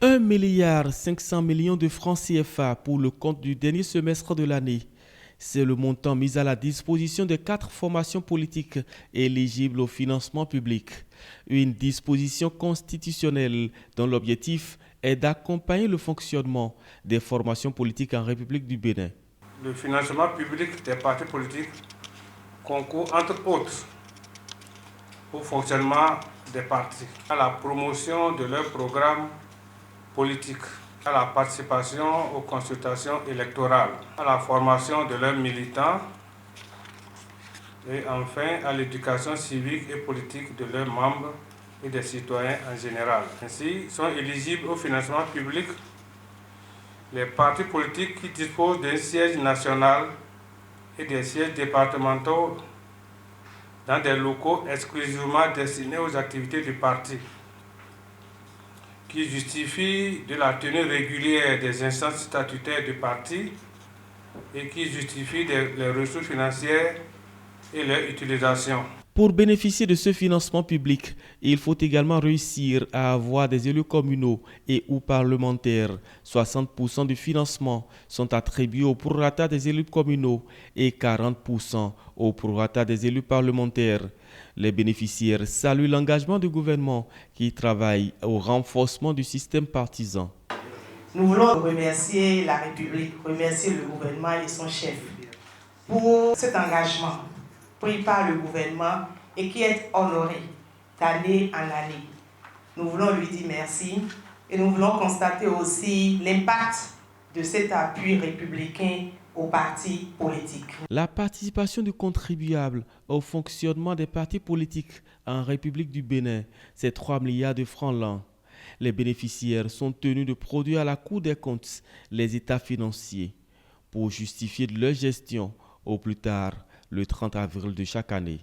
1,5 milliard de francs CFA pour le compte du dernier semestre de l'année. C'est le montant mis à la disposition de 4 formations politiques éligibles au financement public. Une disposition constitutionnelle dont l'objectif est d'accompagner le fonctionnement des formations politiques en République du Bénin. Le financement public des partis politiques concourt entre autres au fonctionnement des partis, à la promotion de leurs programmes politiques, à la participation aux consultations électorales, à la formation de leurs militants et enfin à l'éducation civique et politique de leurs membres et des citoyens en général. Ainsi, sont éligibles au financement public les partis politiques qui disposent d'un siège national et des sièges départementaux dans des locaux exclusivement destinés aux activités du parti, qui justifient de la tenue régulière des instances statutaires du parti et qui justifient les ressources financières et leur utilisation. Pour bénéficier de ce financement public, il faut également réussir à avoir des élus communaux et ou parlementaires. 60% du financement sont attribués au prorata des élus communaux et 40% au prorata des élus parlementaires. Les bénéficiaires saluent l'engagement du gouvernement qui travaille au renforcement du système partisan. Nous voulons remercier la République, remercier le gouvernement et son chef pour cet engagement pris par le gouvernement et qui est honoré d'année en année. Nous voulons lui dire merci et nous voulons constater aussi l'impact de cet appui républicain aux partis politiques. La participation du contribuable au fonctionnement des partis politiques en République du Bénin, c'est 3 milliards de francs l'an. Les bénéficiaires sont tenus de produire à la Cour des comptes les états financiers pour justifier de leur gestion au plus tard le 30 avril de chaque année.